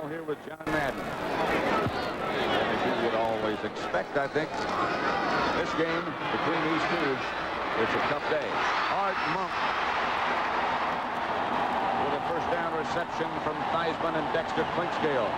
here with John Madden. As you would always expect, I think, this game between these two, it's a tough day. Art Monk with a first down reception from Theismann, and Dexter Clinkscale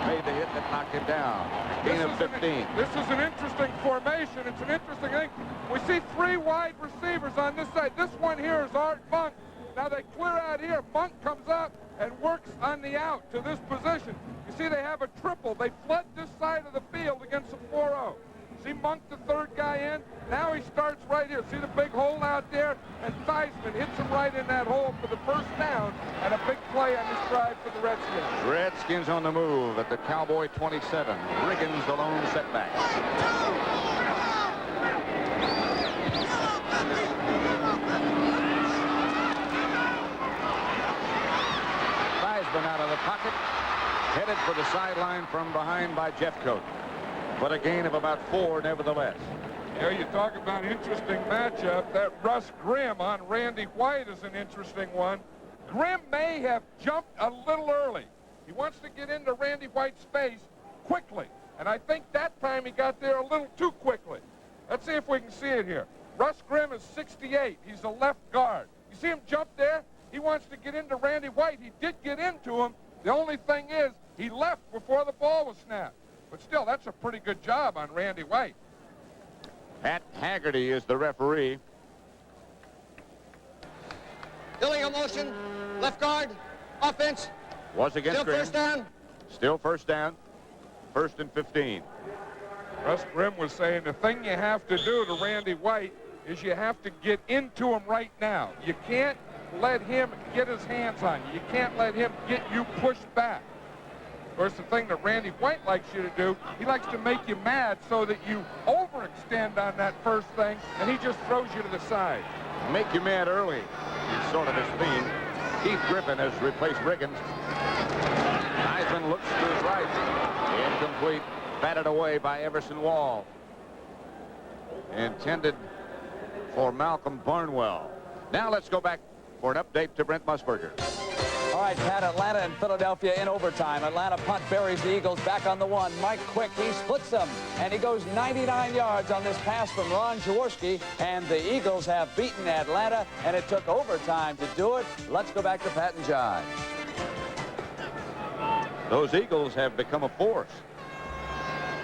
made the hit that knocked him down. Gain of 15. This is an interesting formation. It's an interesting thing. We see three wide receivers on this side. This one here is Art Monk. Now they clear out here. Monk comes up and works on the out to this position. You see they have a triple. They flood this side of the field against the 4-0. See Monk, the third guy in. Now he starts right here. See the big hole out there? And Theismann hits him right in that hole for the first down, and a big play on this drive for the Redskins. Redskins on the move at the Cowboy 27. Riggins the lone setback. Theismann out of the pocket, headed for the sideline from behind by Jeffcoat. But a gain of about 4 nevertheless. Yeah, you talk about interesting matchup. That Russ Grimm on Randy White is an interesting one. Grimm may have jumped a little early. He wants to get into Randy White's space quickly. And I think that time he got there a little too quickly. Let's see if we can see it here. Russ Grimm is 68. He's a left guard. You see him jump there? He wants to get into Randy White. He did get into him. The only thing is he left before the ball was snapped. But still, that's a pretty good job on Randy White. Pat Haggerty is the referee. Illegal motion, left guard, offense. Was against Still Grimm. first down. Still first down. 1st and 15. Russ Grimm was saying the thing you have to do to Randy White is you have to get into him right now. You can't let him get his hands on you. You can't let him get you pushed back. Of course, the thing that Randy White likes you to do, he likes to make you mad so that you overextend on that first thing, and he just throws you to the side. Make you mad early is sort of his theme. Keith Griffin has replaced Riggins. Theismann looks to his right. Incomplete. Batted away by Everson Wall. Intended for Malcolm Barnwell. Now let's go back for an update to Brent Musburger. All right, Pat, Atlanta and Philadelphia in overtime. Atlanta punt buries the Eagles back on the one. Mike Quick, he splits them, and he goes 99 yards on this pass from Ron Jaworski, and the Eagles have beaten Atlanta, and it took overtime to do it. Let's go back to Pat and John. Those Eagles have become a force.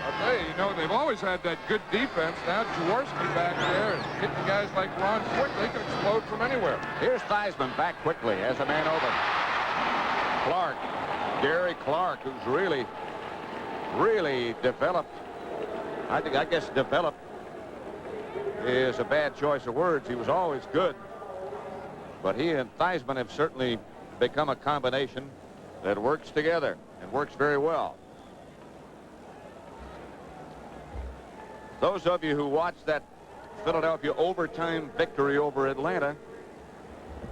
I'll tell you, you know, they've always had that good defense. Now Jaworski back there is hitting guys like Ron Quick. They can explode from anywhere. Here's Theismann back quickly as a man open. Clark, Gary Clark, who's really developed. I guess developed is a bad choice of words. He was always good. But he and Theismann have certainly become a combination that works together and works very well. Those of you who watched that Philadelphia overtime victory over Atlanta,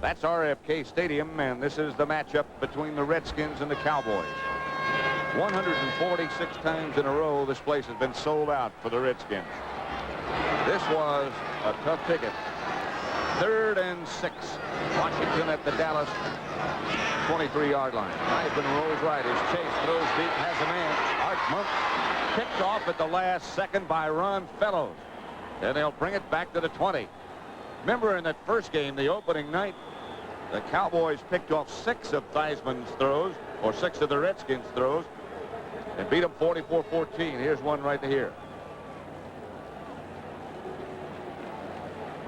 that's RFK Stadium, and this is the matchup between the Redskins and the Cowboys. 146 times in a row this place has been sold out for the Redskins. This was a tough ticket. 3rd and 6. Washington at the Dallas 23-yard line. Theismann rolls right. His chase throws deep, has a man. Art Monk picked off at the last second by Ron Fellows. And they'll bring it back to the 20. Remember in that first game, the opening night, the Cowboys picked off 6 of Theismann's throws, or 6 of the Redskins' throws, and beat them 44-14. Here's one right here.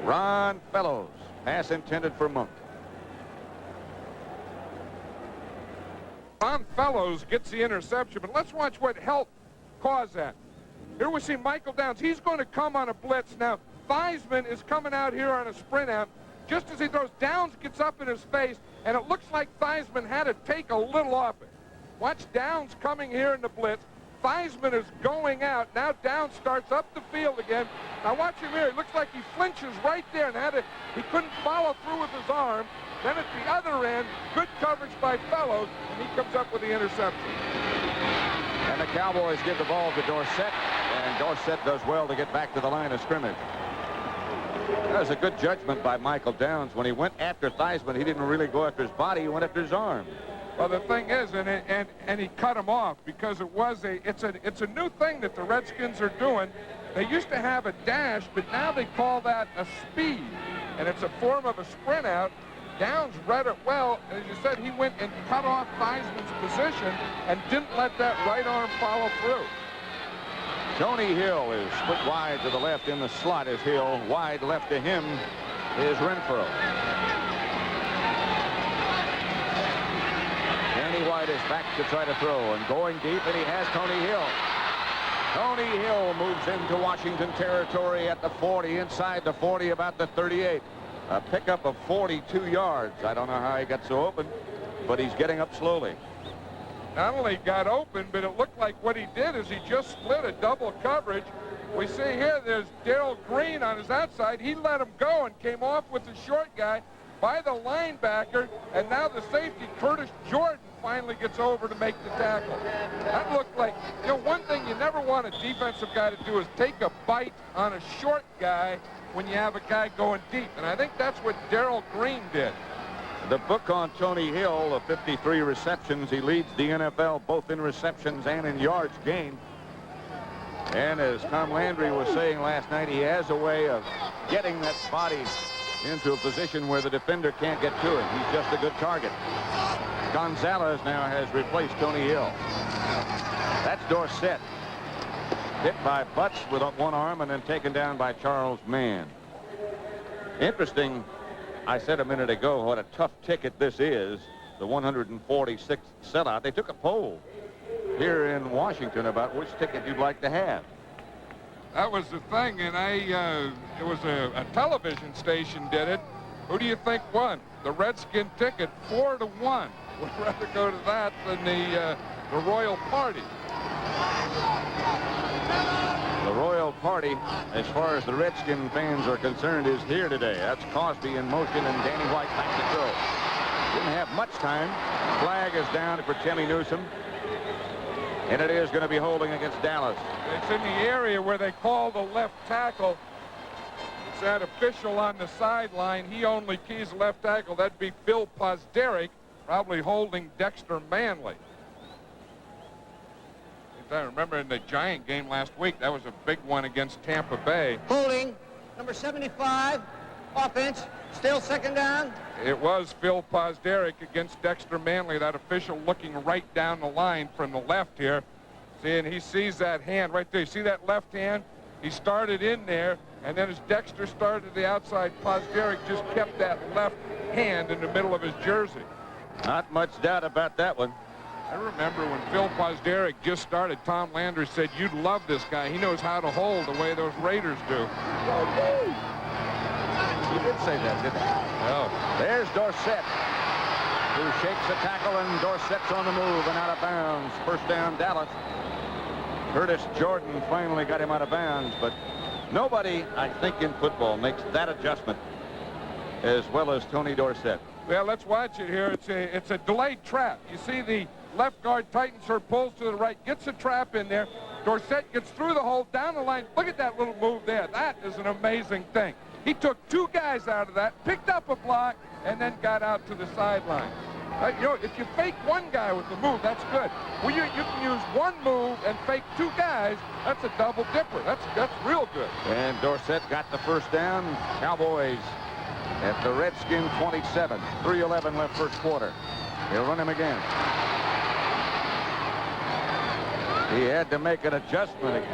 Ron Fellows, pass intended for Monk. Ron Fellows gets the interception, but let's watch what helped cause that. Here we see Michael Downs. He's going to come on a blitz. Now, Theismann is coming out here on a sprint out. Just as he throws, Downs gets up in his face, and it looks like Theismann had to take a little off it. Watch Downs coming here in the blitz. Theismann is going out. Now Downs starts up the field again. Now watch him here. It looks like he flinches right there, and he couldn't follow through with his arm. Then at the other end, good coverage by Fellows, and he comes up with the interception. And the Cowboys give the ball to Dorsett, and Dorsett does well to get back to the line of scrimmage. That was a good judgment by Michael Downs. When he went after Theismann, he didn't really go after his body, he went after his arm. Well, the thing is, and he cut him off because it's a new thing that the Redskins are doing. They used to have a dash, but now they call that a speed, and it's a form of a sprint out. Downs read it well. As you said, he went and cut off Theismann's position and didn't let that right arm follow through. Tony Hill is split wide to the left in the slot is Hill. Wide left to him is Renfro. Danny White is back to try to throw and going deep, and he has Tony Hill. Tony Hill moves into Washington territory at the 40, inside the 40, about the 38. A pickup of 42 yards. I don't know how he got so open, but he's getting up slowly. Not only got open, but it looked like what he did is he just split a double coverage. We see here there's Darrell Green on his outside. He let him go and came off with the short guy by the linebacker, and now the safety, Curtis Jordan, finally gets over to make the tackle. That looked like, you know, one thing you never want a defensive guy to do is take a bite on a short guy when you have a guy going deep, and I think that's what Darrell Green did. The book on Tony Hill, of 53 receptions. He leads the NFL both in receptions and in yards gained. And as Tom Landry was saying last night, he has a way of getting that body into a position where the defender can't get to it. He's just a good target. Gonzalez now has replaced Tony Hill. That's Dorsett. Hit by Butts with one arm and then taken down by Charles Mann. Interesting, I said a minute ago what a tough ticket this is, the 146th sellout. They took a poll here in Washington about which ticket you'd like to have. That was the thing, and it was a television station did it. Who do you think won? The Redskin ticket, 4-1. We'd rather go to that than the Royal Party. The Royal Party, as far as the Redskin fans are concerned, is here today. That's Cosby in motion and Danny White back to throw. Didn't have much time. Flag is down for Timmy Newsom. And it is going to be holding against Dallas. It's in the area where they call the left tackle. It's that official on the sideline. He only keys left tackle. That'd be Phil Pozderic, probably holding Dexter Manley. I remember in the Giant game last week, that was a big one against Tampa Bay. Holding, number 75, offense, still second down. It was Phil Pozderic against Dexter Manley, that official looking right down the line from the left here. See, and he sees that hand right there. You see that left hand? He started in there, and then as Dexter started to the outside, Pozderic just kept that left hand in the middle of his jersey. Not much doubt about that one. I remember when Phil Pozderic just started, Tom Landry said, "You'd love this guy. He knows how to hold the way those Raiders do." You did say that, didn't you? Oh. There's Dorsett, who shakes a tackle, and Dorsett's on the move and out of bounds. First down, Dallas. Curtis Jordan finally got him out of bounds, but nobody, I think, in football makes that adjustment as well as Tony Dorsett. Well, let's watch it here. It's a delayed trap. You see the left guard tightens her, pulls to the right, gets a trap in there. Dorsett gets through the hole, down the line. Look at that little move there. That is an amazing thing. He took two guys out of that, picked up a block, and then got out to the sideline. You know, if you fake one guy with the move, that's good. Well, you can use one move and fake two guys. That's a double dipper. That's real good. And Dorsett got the first down. Cowboys at the Redskin 27. 3:11 left first quarter. He'll run him again. He had to make an adjustment.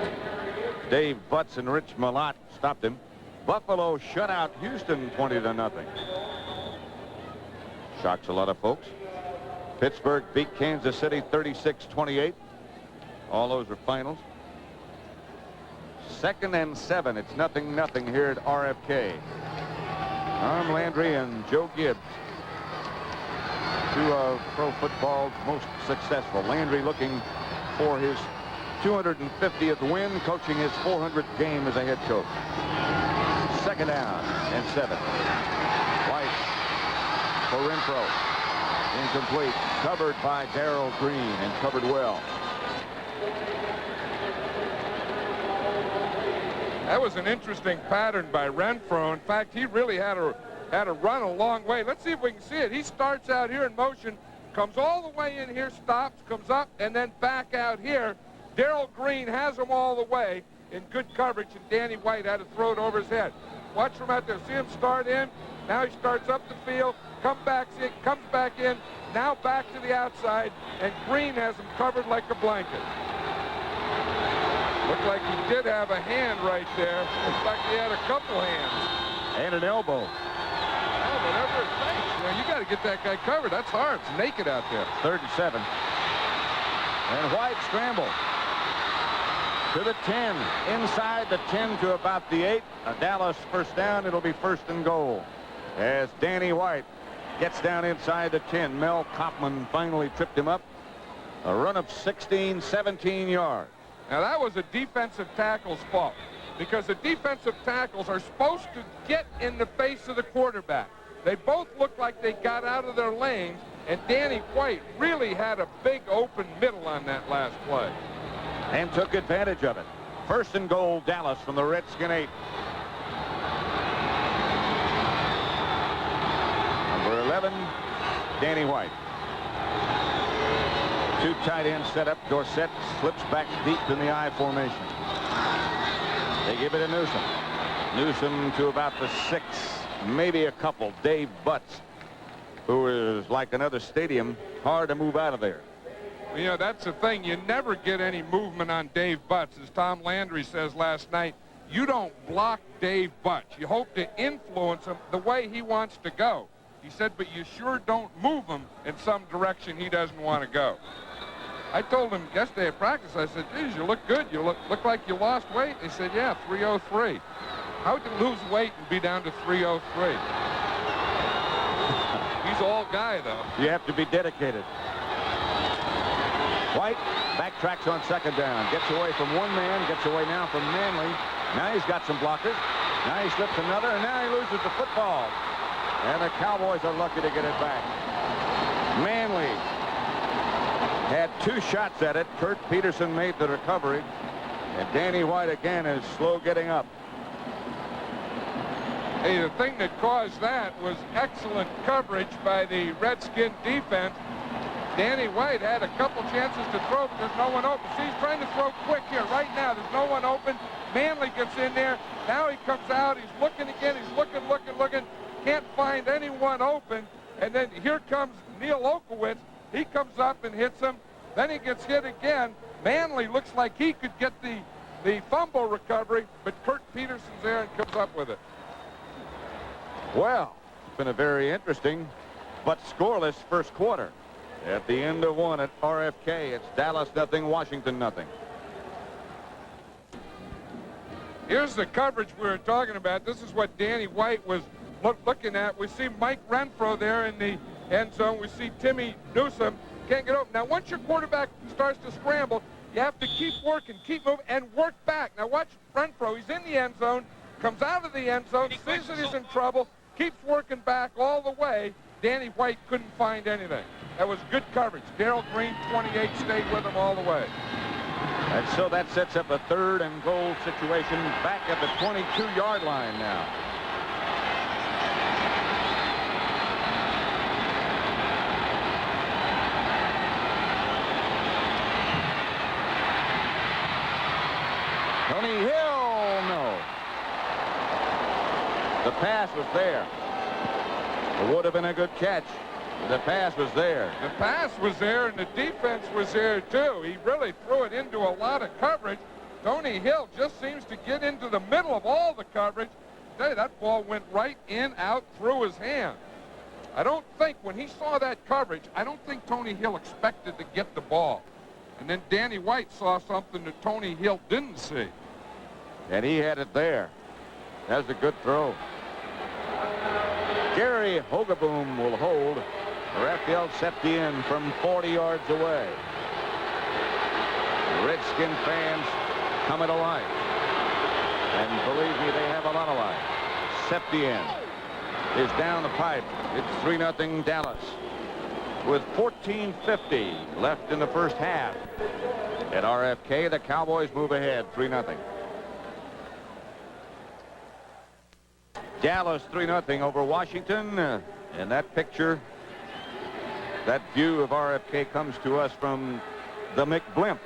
Dave Butts and Rich Malott stopped him. Buffalo shut out Houston 20-0. Shocks a lot of folks. Pittsburgh beat Kansas City 36-28. All those are finals. 2nd and 7. It's 0-0 here at RFK. Tom Landry and Joe Gibbs, two of pro football's most successful. Landry looking for his 250th win, coaching his 400th game as a head coach. 2nd down and 7. White for Renfro. Incomplete. Covered by Darrell Green, and covered well. That was an interesting pattern by Renfro. In fact, he really had to run a long way. Let's see if we can see it. He starts out here in motion, Comes all the way in here, stops, comes up, and then back out here. Darrell Green has him all the way in good coverage, and Danny White had to throw it over his head. Watch from out there. See him start in. Now he starts up the field, comes back in, now back to the outside, and Green has him covered like a blanket. Looked like he did have a hand right there. Looks like he had a couple hands. And an elbow. Oh, whatever it takes. You know, you got to get that guy covered. That's hard. It's naked out there. 3rd and 7. And White scramble to the 10. Inside the 10 to about the 8. A Dallas first down. It'll be 1st and goal. As Danny White gets down inside the 10. Mel Kopman finally tripped him up. A run of 16, 17 yards. Now, that was a defensive tackle's fault, because the defensive tackles are supposed to get in the face of the quarterback. They both looked like they got out of their lanes, and Danny White really had a big open middle on that last play. And took advantage of it. 1st and goal, Dallas from the Redskin 8. Number 11, Danny White. 2 tight ends set up. Dorsett slips back deep in the I formation. They give it to Newsom. Newsom to about the 6, maybe a couple. Dave Butts, who is like another stadium, hard to move out of there. You know, that's the thing. You never get any movement on Dave Butts. As Tom Landry says last night, you don't block Dave Butts. You hope to influence him the way he wants to go. He said, but you sure don't move him in some direction he doesn't want to go. I told him yesterday at practice, I said, geez, you look good. You look like you lost weight. He said, yeah, 303. How would you lose weight and be down to 303? He's all guy, though. You have to be dedicated. White backtracks on 2nd down. Gets away from one man. Gets away now from Manley. Now he's got some blockers. Now he slips another, and now he loses the football. And the Cowboys are lucky to get it back. Manley had 2 shots at it. Kurt Peterson made the recovery. And Danny White again is slow getting up. Hey, the thing that caused that was excellent coverage by the Redskin defense. Danny White had a couple chances to throw, but there's no one open. See, he's trying to throw quick here. Right now, there's no one open. Manley gets in there. Now he comes out. He's looking again. He's looking. Can't find anyone open. And then here comes Neil Okowitz. He comes up and hits him. Then he gets hit again. Manley looks like he could get the fumble recovery, but Kurt Peterson's there and comes up with it. Well, it's been a very interesting but scoreless first quarter. At the end of 1 at RFK, it's Dallas nothing, Washington nothing. Here's the coverage we were talking about. This is what Danny White was looking at. We see Mike Renfro there in the end zone. We see Timmy Newsom. Can't get open. Now, once your quarterback starts to scramble, you have to keep working, keep moving, and work back. Now, watch Renfro. He's in the end zone, comes out of the end zone, sees that he's in trouble, keeps working back all the way. Danny White couldn't find anything. That was good coverage. Darrell Green, 28, stayed with him all the way. And so that sets up a 3rd and goal situation back at the 22-yard line now. Tony Hill, no. The pass was there. It would have been a good catch. The pass was there. The pass was there, and the defense was there, too. He really threw it into a lot of coverage. Tony Hill just seems to get into the middle of all the coverage. I tell you, that ball went right in, out, through his hand. I don't think, when he saw that coverage, I don't think Tony Hill expected to get the ball. And then Danny White saw something that Tony Hill didn't see. And he had it there. That's a good throw. Gary Hogaboom will hold. Raphael Septien from 40 yards away. Redskin fans coming to life. And believe me, they have a lot of life. Septien is down the pipe. It's 3-0 Dallas. With 14:50 left in the first half. At RFK, the Cowboys move ahead 3-0. Dallas 3-0 over Washington. And that picture That view of RFK comes to us from the McBlimp,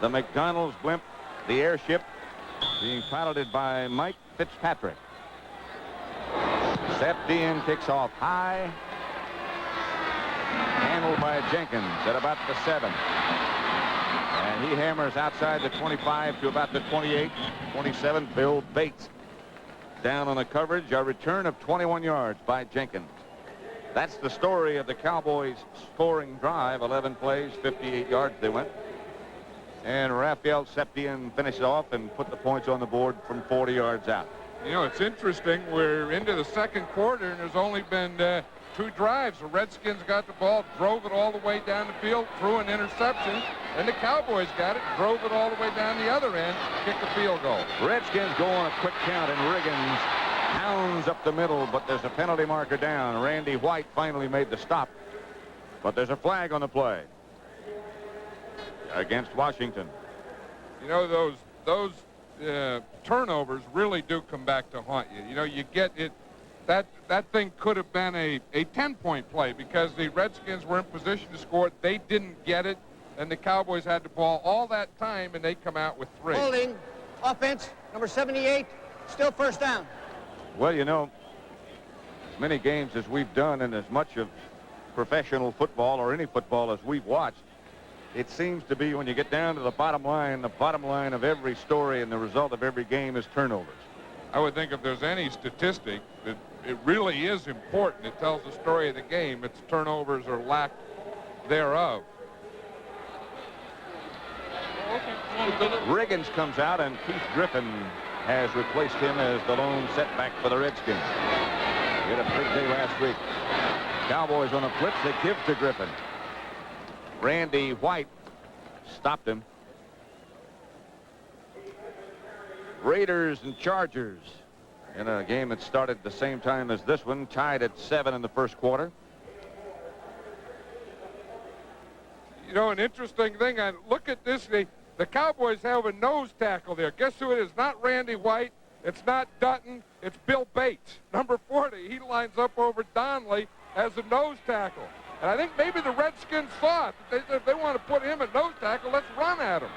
the McDonald's blimp, the airship, being piloted by Mike Fitzpatrick. Sep Dean kicks off high, handled by Jenkins at about the 7. And he hammers outside the 25 to about the 28, 27. Bill Bates down on the coverage. A return of 21 yards by Jenkins. That's the story of the Cowboys' scoring drive. 11 plays, 58 yards they went. And Raphael Septien finished off and put the points on the board from 40 yards out. You know, it's interesting. We're into the second quarter, and there's only been 2 drives. The Redskins got the ball, drove it all the way down the field, threw an interception, and the Cowboys got it, drove it all the way down the other end, kicked a field goal. Redskins go on a quick count, and Riggins pounds up the middle, but there's a penalty marker down. Randy White finally made the stop, but there's a flag on the play against Washington. You know, those turnovers really do come back to haunt you. You know, you get it. That thing could have been a 10-point play because the Redskins were in position to score. They didn't get it, and the Cowboys had the ball all that time, and they come out with 3. Holding. Offense, number 78. Still first down. Well, you know, as many games as we've done and as much of professional football or any football as we've watched, it seems to be when you get down to the bottom line of every story and the result of every game is turnovers. I would think if there's any statistic that it really is important, it tells the story of the game, it's turnovers or lack thereof. Riggins comes out, and Keith Griffin has replaced him as the lone setback for the Redskins. He had a big day last week. Cowboys on a blitz, they give to Griffin. Randy White stopped him. Raiders and Chargers in a game that started the same time as this one, tied at 7 in the first quarter. You know, an interesting thing, I look at this, the Cowboys have a nose tackle there. Guess who it is? Not Randy White. It's not Dutton. It's Bill Bates, number 40. He lines up over Donnelly as a nose tackle. And I think maybe the Redskins thought that if they want to put him at nose tackle, let's run at him.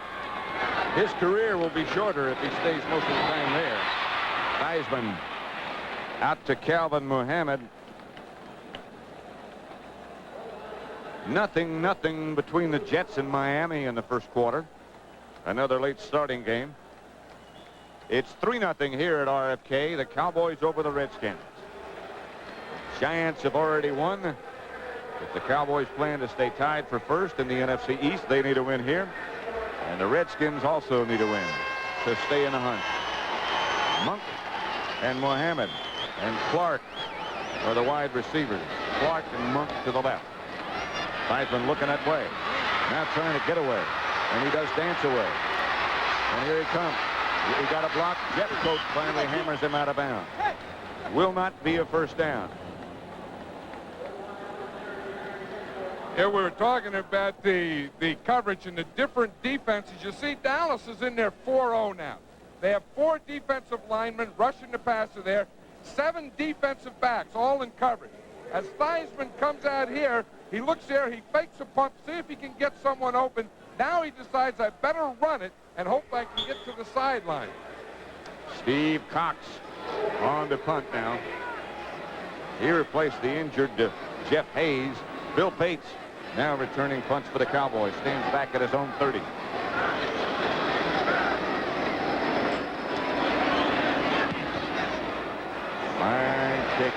His career will be shorter if he stays most of the time there. Theismann out to Calvin Muhammad. Nothing between the Jets and Miami in the first quarter. Another late starting game. It's 3-0 here at RFK. The Cowboys over the Redskins. Giants have already won. If the Cowboys plan to stay tied for first in the NFC East, they need a win here. And the Redskins also need a win to stay in the hunt. Monk and Muhammad and Clark are the wide receivers. Clark and Monk to the left. Theismann looking that way. Now trying to get away. And he does dance away. And here he comes. He got a block. Jeffcoat finally hammers him out of bounds. Will not be a first down. Yeah, we were talking about the coverage and the different defenses. You see, Dallas is in there 4-0 now. They have 4 defensive linemen rushing the passer there, 7 defensive backs, all in coverage. As Theismann comes out here, he looks there, he fakes a punt, see if he can get someone open. Now he decides I better run it and hope I can get to the sideline. Steve Cox on the punt now. He replaced the injured Jeff Hayes. Bill Bates now returning punts for the Cowboys. Stands back at his own 30. Fine kick.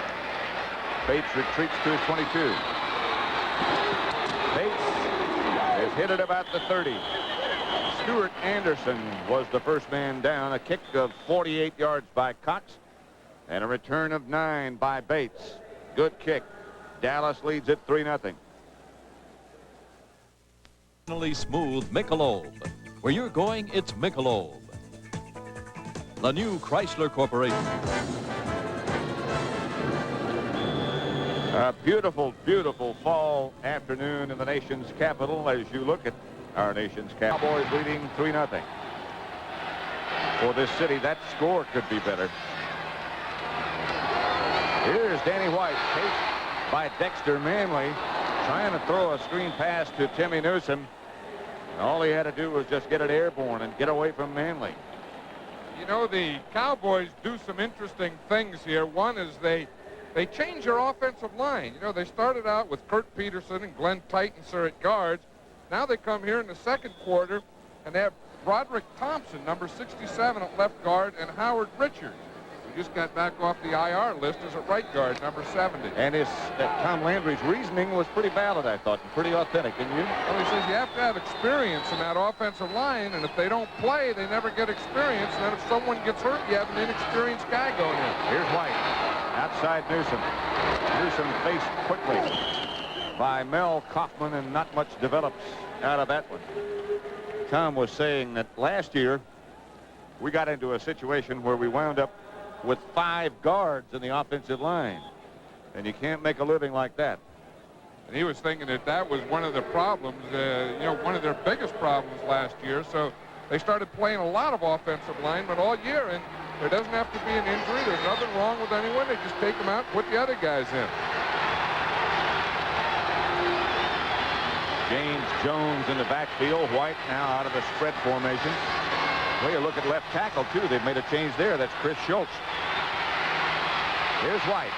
Bates retreats to his 22. Bates is hit at about the 30. Stuart Anderson was the first man down. A kick of 48 yards by Cox. And a return of 9 by Bates. Good kick. Dallas leads it 3-0. Smooth Michelob. Where you're going, it's Michelob. The new Chrysler Corporation. A beautiful, beautiful fall afternoon in the nation's capital as you look at our nation's capital. Cowboys leading 3-0. For this city, that score could be better. Here's Danny White, chased by Dexter Manley, trying to throw a screen pass to Timmy Newsom. And all he had to do was just get it airborne and get away from Manley. You know, the Cowboys do some interesting things here. One is they change their offensive line. You know, they started out with Kurt Peterson and Glenn Titans at guards. Now they come here in the second quarter, and they have Broderick Thompson, number 67 at left guard, and Howard Richards, who just got back off the IR list as a right guard, number 70. And Tom Landry's reasoning was pretty valid, I thought, and pretty authentic, didn't you? Well, he says you have to have experience in that offensive line, and if they don't play, they never get experience. And then if someone gets hurt, you have an inexperienced guy going in. Here's White. Outside Newsom. Newsom faced quickly by Mel Kaufman, and not much develops out of that one. Tom was saying that last year we got into a situation where we wound up with 5 guards in the offensive line, and you can't make a living like that. And he was thinking that was one of the problems, you know, one of their biggest problems last year. So they started playing a lot of offensive linemen all year, and there doesn't have to be an injury. There's nothing wrong with anyone. They just take them out and put the other guys in. James Jones in the backfield. White now out of the spread formation. Well, you look at left tackle, too. They've made a change there. That's Chris Schultz. Here's White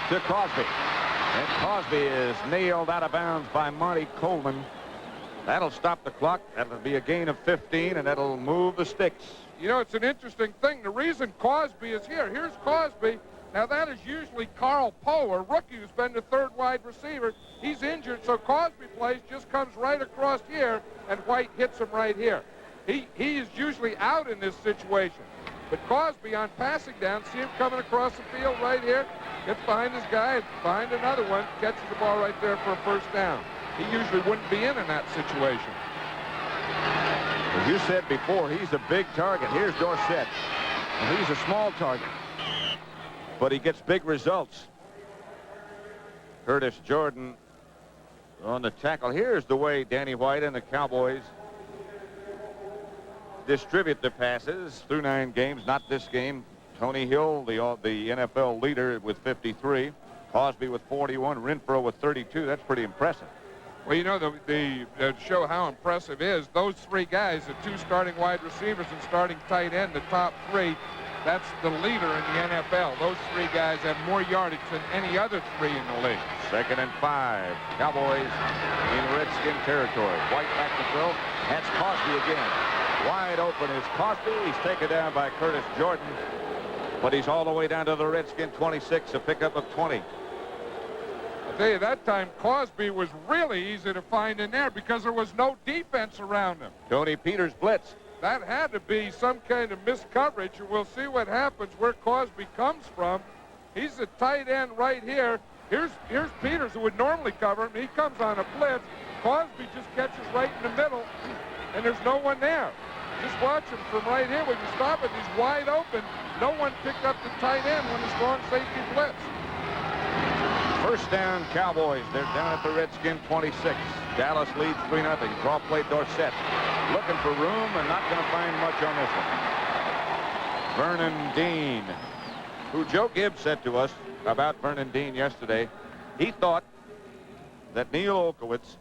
to Crosby. And Crosby is nailed out of bounds by Monty Coleman. That'll stop the clock. That'll be a gain of 15, and that'll move the sticks. You know, it's an interesting thing. The reason Crosby is here, here's Crosby. Now, that is usually Carl Poe, a rookie who's been the third wide receiver. He's injured, so Crosby plays, just comes right across here, and White hits him right here. He is usually out in this situation. But Crosby on passing down, see him coming across the field right here, gets behind his guy, behind another one, catches the ball right there for a first down. He usually wouldn't be in that situation. As you said before, he's a big target. Here's Dorsett. And he's a small target, but he gets big results. Curtis Jordan on the tackle. Here's the way Danny White and the Cowboys distribute the passes through 9 games. Not this game. Tony Hill, the NFL leader, with 53. Crosby with 41. Renfro with 32. That's pretty impressive. Well, you know, to show how impressive is, those 3 guys, the 2 starting wide receivers and starting tight end, the top 3, that's the leader in the NFL. Those 3 guys have more yardage than any other 3 in the league. 2nd and 5. Cowboys in Redskin territory. White back to throw. That's Crosby again. Wide open is Crosby. He's taken down by Curtis Jordan, but he's all the way down to the Redskin 26, a pickup of 20. I'll tell you, that time Crosby was really easy to find in there because there was no defense around him. Tony Peters blitz. That had to be some kind of miscoverage, and we'll see what happens where Crosby comes from. He's the tight end right here. Here's Peters, who would normally cover him. He comes on a blitz. Crosby just catches right in the middle, and there's no one there. Just watch him from right here. When you stop it, he's wide open. No one picked up the tight end when the strong safety blitz. First down, Cowboys. They're down at the Redskin 26. Dallas leads 3-0. Draw play Dorsett. Looking for room and not going to find much on this one. Vernon Dean, who Joe Gibbs said to us about Vernon Dean yesterday, he thought that Neil Olkowitz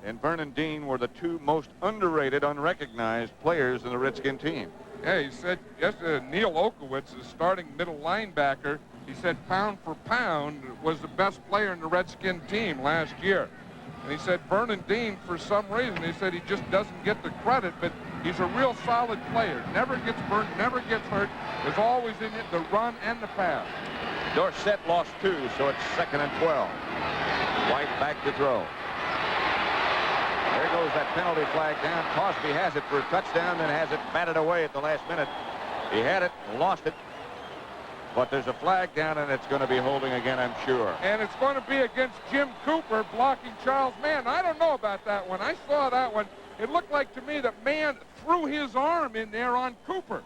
and Vernon Dean were the 2 most underrated, unrecognized players in the Redskin team. Yeah, he said yesterday Neil Olkowitz, is starting middle linebacker. He said pound for pound was the best player in the Redskin team last year. And he said Vernon Dean, for some reason, he said he just doesn't get the credit, but he's a real solid player. Never gets burnt, never gets hurt. Is always in it, the run and the pass. Dorsett lost 2, so it's 2nd and 12. White back to throw. There goes that penalty flag down. Crosby has it for a touchdown, then has it batted away at the last minute. He had it, lost it. But there's a flag down, and it's going to be holding again, I'm sure. And it's going to be against Jim Cooper blocking Charles Mann. I don't know about that one. I saw that one. It looked like to me that Mann threw his arm in there on Cooper.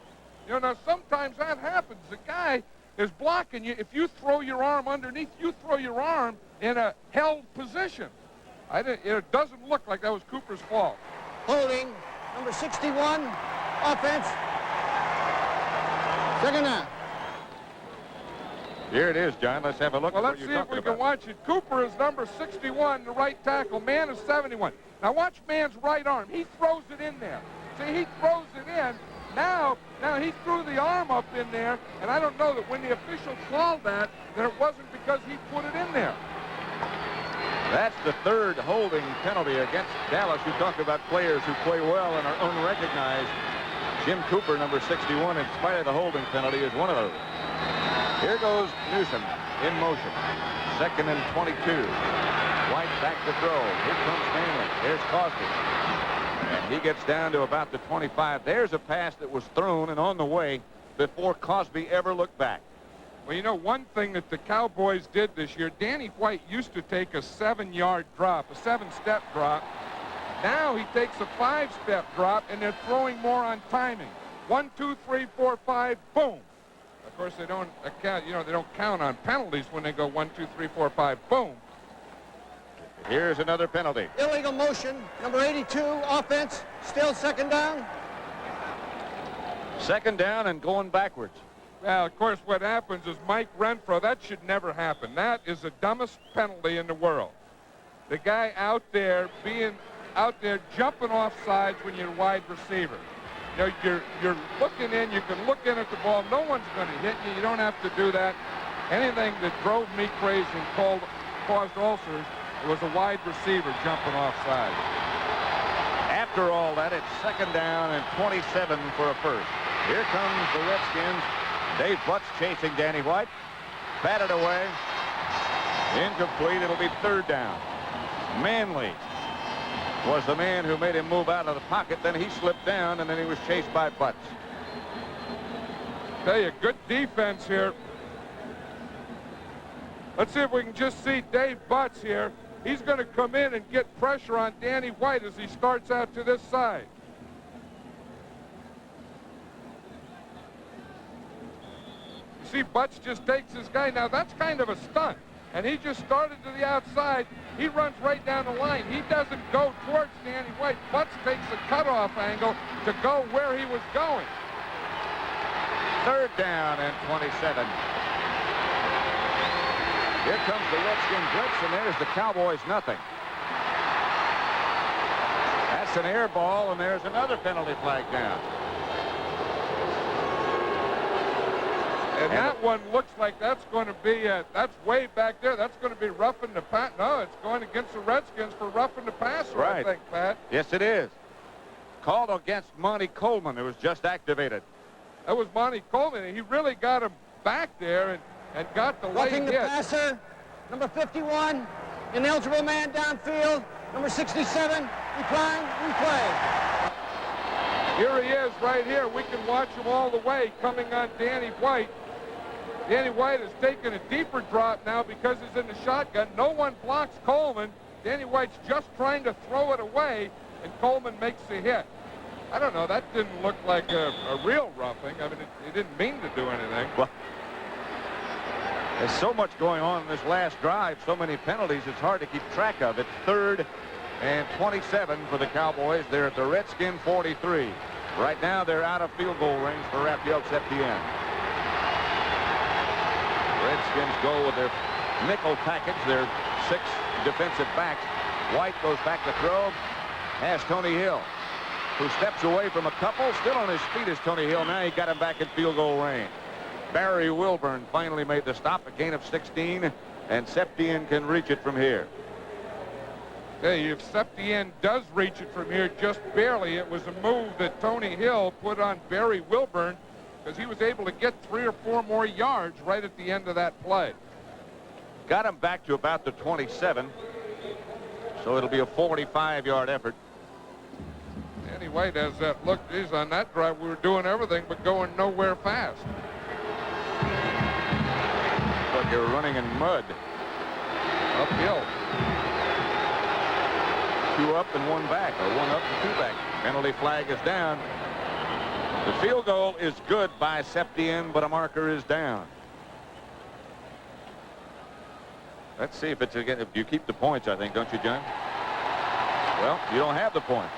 You know, now sometimes that happens. The guy is blocking you. If you throw your arm underneath, you throw your arm in a held position. It doesn't look like that was Cooper's fault. Holding, number 61, offense. 2nd down. Here it is, John. Let's have a look Well, at let's what see you're if we talking can about. watch it. Cooper is number 61, the right tackle. Mann is 71. Now watch Mann's right arm. He throws it in there. See, he throws it in. Now he threw the arm up in there, and I don't know that when the official called that it wasn't because he put it in there. That's the third holding penalty against Dallas. You talk about players who play well and are unrecognized. Jim Cooper, number 61, in spite of the holding penalty, is one of those. Here goes Newsom in motion. 2nd and 22. White back to throw. Here comes Manley. There's Cosby. And he gets down to about the 25. There's a pass that was thrown and on the way before Cosby ever looked back. Well, you know, one thing that the Cowboys did this year, Danny White used to take a 7-yard drop, a 7-step drop. Now he takes a 5-step drop, and they're throwing more on timing. 1, 2, 3, 4, 5, boom. Of course, they don't account, you know, they don't count on penalties when they go 1, 2, 3, 4, 5, boom. Here's another penalty. Illegal motion, number 82, offense, still 2nd down. 2nd down and going backwards. Well, of course, what happens is Mike Renfro, that should never happen. That is the dumbest penalty in the world. The guy out there jumping off sides when you're wide receiver. You know, you're looking in, you can look in at the ball. No one's going to hit you. You don't have to do that. Anything that drove me crazy and caused ulcers, it was a wide receiver jumping off sides. After all that, it's 2nd down and 27 for a first. Here comes the Redskins. Dave Butts chasing Danny White. Batted away. Incomplete. It'll be 3rd down. Manley was the man who made him move out of the pocket. Then he slipped down, and then he was chased by Butts. Tell you, good defense here. Let's see if we can just see Dave Butts here. He's going to come in and get pressure on Danny White as he starts out to this side. You see, Butts just takes his guy. Now, that's kind of a stunt. And he just started to the outside. He runs right down the line. He doesn't go towards Danny White. Butts takes a cutoff angle to go where he was going. 3rd down and 27. Here comes the Redskin blitz, and there's the Cowboys nothing. That's an air ball, and there's another penalty flag down. And that one looks like that's going to be, that's way back there. That's going to be roughing the pass. No, it's going against the Redskins for roughing the passer, Right. I think, Pat. Yes, it is. Called against Monty Coleman, who was just activated. That was Monty Coleman, and he really got him back there and got the late Roughing the hit. passer, number 51, ineligible man downfield, number 67, replay. Here he is right here. We can watch him all the way coming on Danny White. Danny White has taken a deeper drop now because he's in the shotgun. No one blocks Coleman. Danny White's just trying to throw it away, and Coleman makes the hit. I don't know. That didn't look like a real roughing. I mean, he didn't mean to do anything. Well, there's so much going on in this last drive, so many penalties, it's hard to keep track of. It's 3rd and 27 for the Cowboys. They're at the Redskin 43. Right now, they're out of field goal range for Raphael Septien. Redskins go with their nickel package, their 6 defensive backs. White goes back to throw. Has Tony Hill, who steps away from a couple. Still on his feet is Tony Hill. Now he got him back in field goal range. Barry Wilburn finally made the stop, a gain of 16, and Septien can reach it from here. Hey, if Septien does reach it from here just barely, it was a move that Tony Hill put on Barry Wilburn because he was able to get 3 or 4 more yards right at the end of that play. Got him back to about the 27, so it'll be a 45-yard effort. Danny White has that look. Geez, on that drive, we were doing everything but going nowhere fast. But they were running in mud. Uphill. 2 up and 1 back, or 1 up and 2 back. Penalty flag is down. The field goal is good by Septien, but a marker is down. Let's see if it's again. If you keep the points, I think, don't you, John? Well, you don't have the points.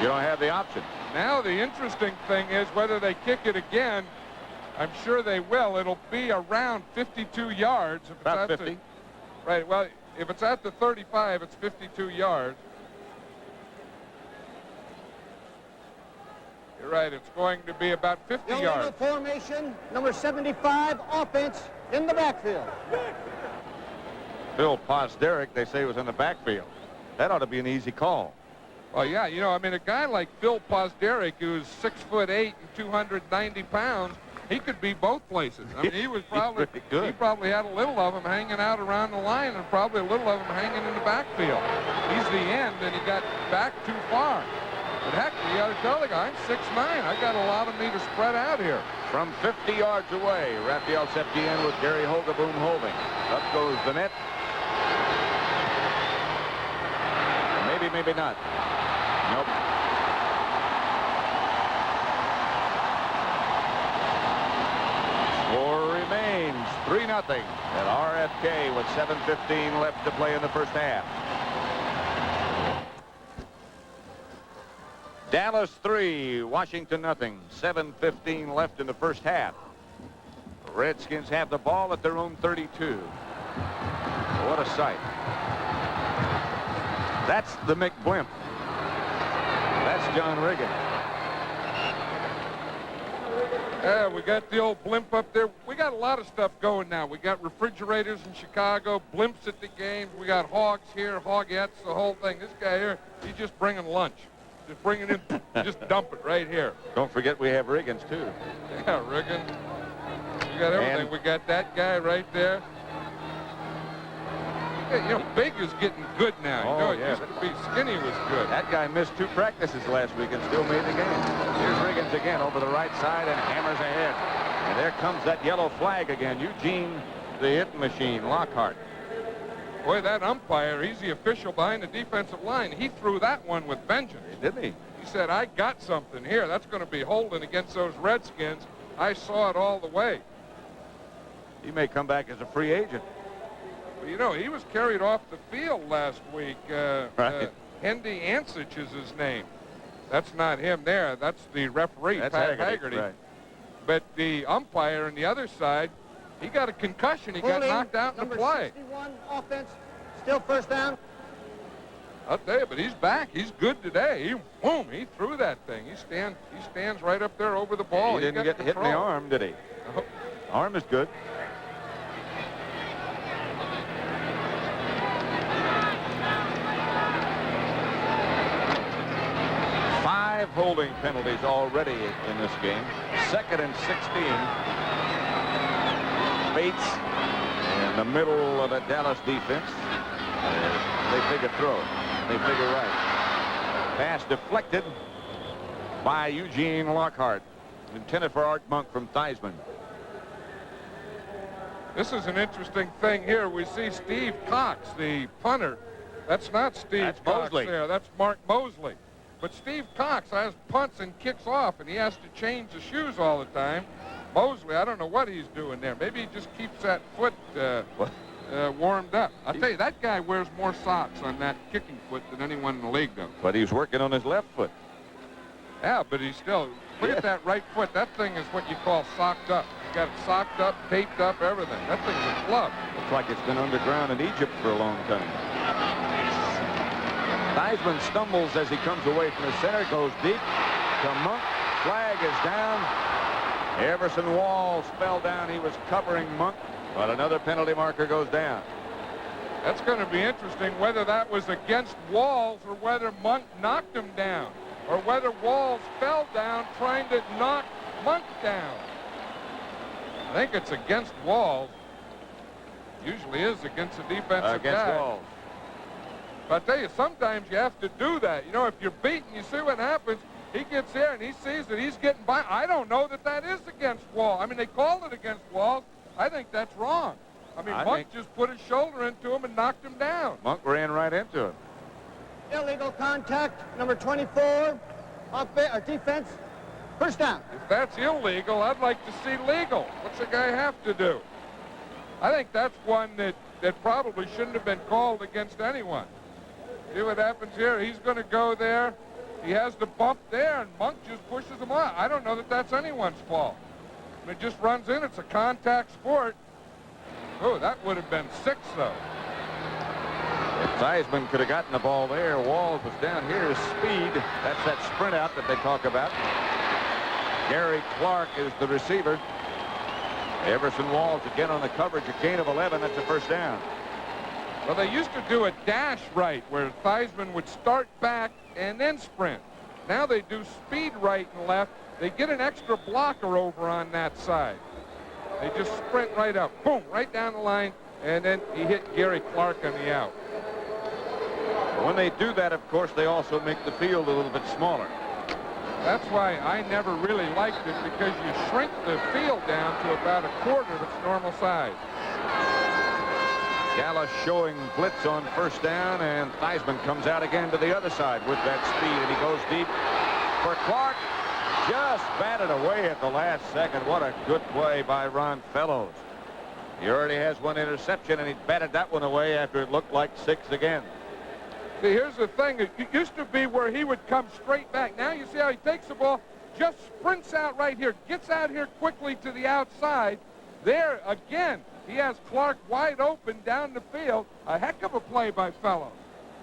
You don't have the option. Now the interesting thing is whether they kick it again. I'm sure they will. It'll be around 52 yards. If it's About at 50. Right, well, if it's at the 35, it's 52 yards. You're right, it's going to be about 50 Illegal yards. formation, number 75, offense in the backfield. Phil Posderick, they say, was in the backfield. That ought to be an easy call. Well, yeah, you know, I mean, a guy like Phil Posderick, who's 6'8" and 290 pounds, he could be both places. I mean, he was probably pretty good. He probably had a little of him hanging out around the line and probably a little of him hanging in the backfield. He's the end, and he got back too far. But heck, you got to tell the guy, I'm 6'9". I got a lot of me to spread out here. From 50 yards away, Raphael Septien with Gary Hogaboom holding. Up goes the net. Maybe, maybe not. Nope. Score remains 3-0 at RFK with 7:15 left to play in the first half. Dallas 3, Washington nothing. 7:15 left in the first half. Redskins have the ball at their own 32. What a sight. That's the Mick Blimp. That's John Riggin. Yeah, we got the old blimp up there. We got a lot of stuff going now. We got refrigerators in Chicago, blimps at the games. We got hogs here, hogettes, the whole thing. This guy here, he's just bringing lunch. Just bring it in, just dump it right here. Don't forget we have Riggins, too. Yeah, Riggin. We got everything. And we got that guy right there. Yeah, you know, Big is getting good now. You know, it yeah, used to be Skinny was good. That guy missed 2 practices last week and still made the game. Here's Riggins again over the right side and hammers ahead. And there comes that yellow flag again. Eugene, the hit machine, Lockhart. Boy, that umpire, he's the official behind the defensive line. He threw that one with vengeance. Didn't he? He said, I got something here. That's going to be holding against those Redskins. I saw it all the way. He may come back as a free agent. But, you know, he was carried off the field last week. Right. Hendy Ansich is his name. That's not him there. That's the referee, That's Pat Haggerty. Right. But the umpire on the other side, he got a concussion. He got Holding, knocked out in the number play. 61, offense, still first down. I'll tell you, but he's back. He's good today. He threw that thing. He stands right up there over the ball. He didn't got get hit in the control. arm, did he? No. Arm is good. Five holding penalties already in this game. 2nd and 16. Bates in the middle of the Dallas defense. They figure throw. They figure right. Pass deflected by Eugene Lockhart. Intended for Art Monk from Theismann. This is an interesting thing here. We see Steve Cox, the punter. That's not Steve That's Cox Mosley. there. That's Mark Mosley. But Steve Cox has punts and kicks off, and he has to change the shoes all the time. Mosley, I don't know what he's doing there. Maybe he just keeps that foot warmed up. I'll tell you, that guy wears more socks on that kicking foot than anyone in the league does. But he's working on his left foot. Yeah, but he's still, look at that right foot. That thing is what you call socked up. You got it socked up, taped up, everything. That thing's a club. Looks like it's been underground in Egypt for a long time. Theismann stumbles as he comes away from the center, goes deep to Monk. Flag is down. Everson Walls fell down. He was covering Monk, but another penalty marker goes down. That's going to be interesting whether that was against Walls or whether Monk knocked him down, or whether Walls fell down trying to knock Monk down. I think it's against Walls. Usually is against the defensive Against guy. Walls. But I tell you, sometimes you have to do that. You know, if you're beaten, you see what happens. He gets there and he sees that he's getting by. I don't know that that is against Wall. I mean, they called it against Wall. I think that's wrong. I mean, Monk just put his shoulder into him and knocked him down. Monk ran right into him. Illegal contact, number 24, defense, first down. If that's illegal, I'd like to see legal. What's the guy have to do? I think that's one that probably shouldn't have been called against anyone. See what happens here? He's going to go there. He has the bump there, and Monk just pushes him out. I don't know that that's anyone's fault. and it just runs in. It's a contact sport. Oh, that would have been 6, though. If Theismann could have gotten the ball there, Walls was down here. His speed, that's that sprint out that they talk about. Gary Clark is the receiver. Everson Walls again on the coverage, a gain of 11. That's a first down. Well, they used to do a dash right where Theismann would start back and then sprint. Now they do speed right and left. They get an extra blocker over on that side. They just sprint right up, boom, right down the line, and then he hit Gary Clark on the out. When they do that, of course, they also make the field a little bit smaller. That's why I never really liked it, because you shrink the field down to about a quarter of its normal size. Dallas showing blitz on first down, and Theismann comes out again to the other side with that speed, and he goes deep for Clark. Just batted away at the last second. What a good play by Ron Fellows. He already has one interception, and he batted that one away after it looked like 6 again. See, here's the thing. It used to be where he would come straight back. Now you see how he takes the ball, just sprints out right here, gets out here quickly to the outside. There, again, he has Clark wide open down the field. A heck of a play by Fellows.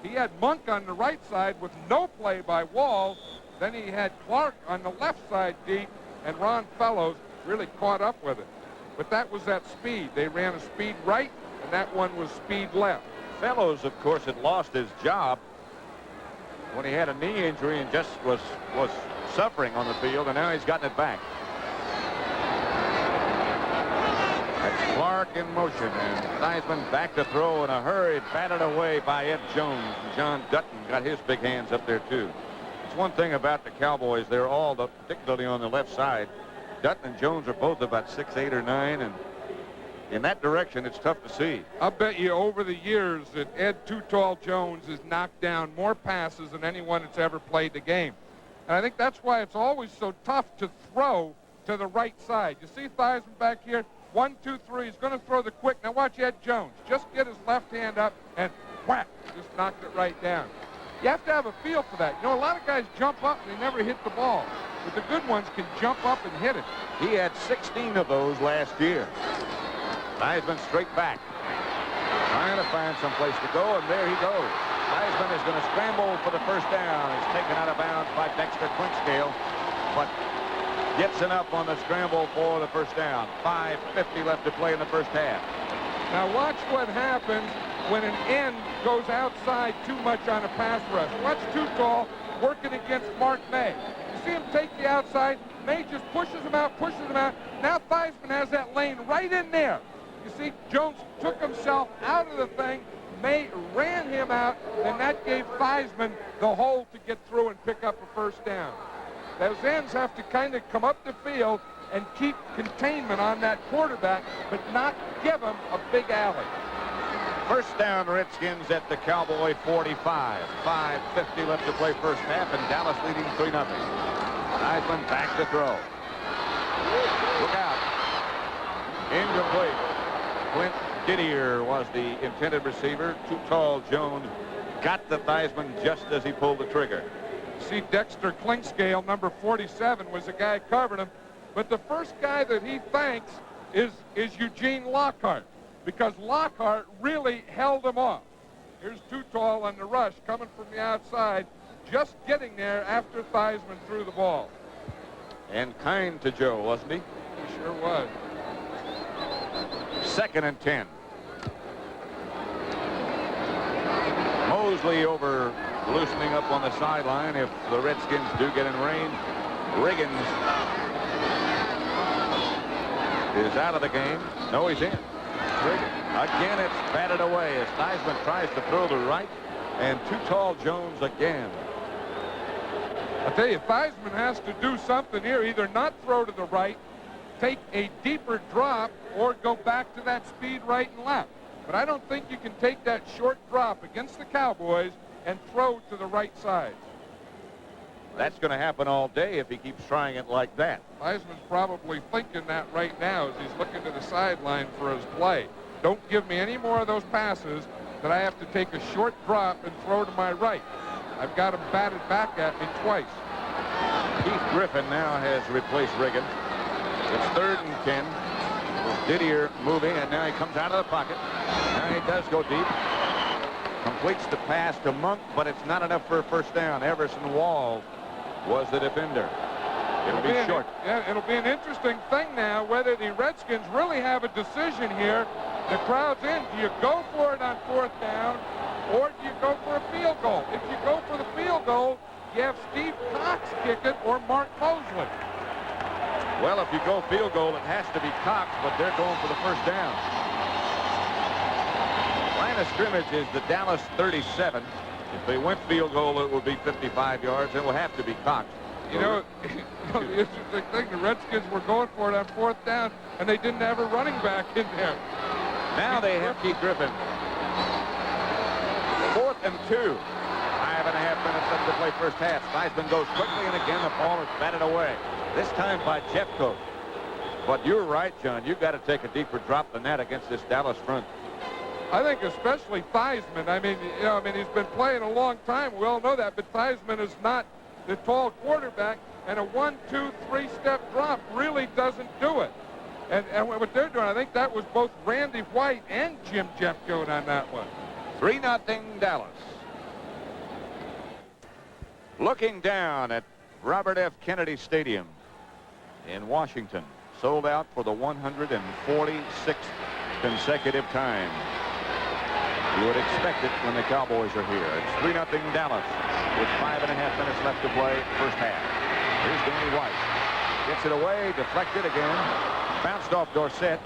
He had Monk on the right side with no play by Walls. Then he had Clark on the left side deep, and Ron Fellows really caught up with it. But that was that speed. They ran a speed right, and that one was speed left. Fellows, of course, had lost his job when he had a knee injury and just was suffering on the field, and now he's gotten it back. That's Clark in motion, and Theismann back to throw in a hurry, batted away by Ed Jones. And John Dutton got his big hands up there, too. It's one thing about the Cowboys. They're all, particularly on the left side. Dutton and Jones are both about 6'8" or 9", and in that direction, it's tough to see. I'll bet you over the years that Ed Too Tall Jones has knocked down more passes than anyone that's ever played the game. And I think that's why it's always so tough to throw to the right side. You see Theismann back here, 1, 2, 3. He's going to throw the quick. Now watch Ed Jones. Just get his left hand up and whack, just knocked it right down. You have to have a feel for that. You know, a lot of guys jump up and they never hit the ball. But the good ones can jump up and hit it. He had 16 of those last year. Theismann straight back, trying to find some place to go, and there he goes. Theismann is going to scramble for the first down. He's taken out of bounds by Dexter Clinkscale, but gets enough on the scramble for the first down. 5:50 left to play in the first half. Now watch what happens when an end goes outside too much on a pass rush. Watch Too Tall working against Mark May. You see him take the outside. May just pushes him out, pushes him out. Now Theismann has that lane right in there. You see, Jones took himself out of the thing. May ran him out, and that gave Theismann the hole to get through and pick up a first down. Those ends have to kind of come up the field and keep containment on that quarterback, but not give him a big alley. First down, Redskins at the Cowboy 45. 5:50 left to play first half, and Dallas leading 3-0. Theismann back to throw. Look out. Incomplete. Clint Didier was the intended receiver. Too Tall Jones got the Theismann just as he pulled the trigger. See, Dexter Clinkscale, number 47, was the guy covering him. But the first guy that he thanks is Eugene Lockhart, because Lockhart really held him off. Here's Too Tall on the rush, coming from the outside, just getting there after Theismann threw the ball. And kind to Joe, wasn't he? He sure was. 2nd and 10. Mosley over loosening up on the sideline if the Redskins do get in range. Riggins is out of the game. No, he's in. Riggins. Again, it's batted away as Theismann tries to throw to right, and Too Tall Jones again. I tell you, Theismann has to do something here, either not throw to the right, take a deeper drop, or go back to that speed right and left. But I don't think you can take that short drop against the Cowboys and throw to the right side. That's going to happen all day if he keeps trying it like that. Theismann's probably thinking that right now as he's looking to the sideline for his play. Don't give me any more of those passes that I have to take a short drop and throw to my right. I've got him batted back at me twice. Keith Griffin now has replaced Riggins. It's 3rd and 10. Didier moving, and now he comes out of the pocket. Now he does go deep. Completes the pass to Monk, but it's not enough for a first down. Everson Wall was the defender. It'll be short. Yeah, it'll be an interesting thing now whether the Redskins really have a decision here. The crowd's in. Do you go for it on 4th down, or do you go for a field goal? If you go for the field goal, you have Steve Cox kick it or Mark Mosley. Well, if you go field goal, it has to be Cox, but they're going for the first down. Line of scrimmage is the Dallas 37. If they went field goal, it would be 55 yards. It will have to be Cox. You know, the interesting thing, the Redskins were going for it on 4th down, and they didn't have a running back in there. Now they have Keith Griffin. 4th and 2. 5.5 minutes left to play first half. Theismann goes quickly, and again the ball is batted away. This time by Jeffcoat. But you're right, John. You've got to take a deeper drop than that against this Dallas front. I think especially Theismann. I mean, he's been playing a long time. We all know that, but Theismann is not the tall quarterback, and a 1, 2, 3-step drop really doesn't do it. And what they're doing, I think that was both Randy White and Jim Jeffcoat on that one. 3-0 Dallas. Looking down at Robert F. Kennedy Stadium in Washington, sold out for the 146th consecutive time. You would expect it when the Cowboys are here. It's 3-0 Dallas with 5.5 minutes left to play first half. Here's Danny White. Gets it away, deflected again. Bounced off Dorsett.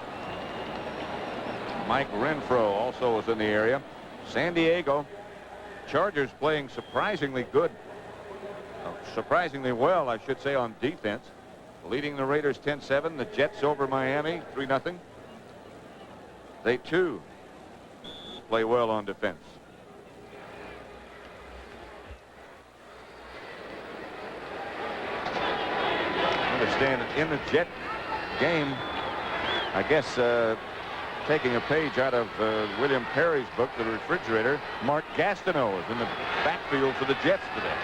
Mike Renfro also was in the area. San Diego Chargers playing surprisingly good. Surprisingly well, I should say, on defense. Leading the Raiders 10-7. The Jets over Miami 3-0. They too play well on defense. Understand in the Jet game, I guess taking a page out of William Perry's book, The Refrigerator, Mark Gastineau is in the backfield for the Jets today.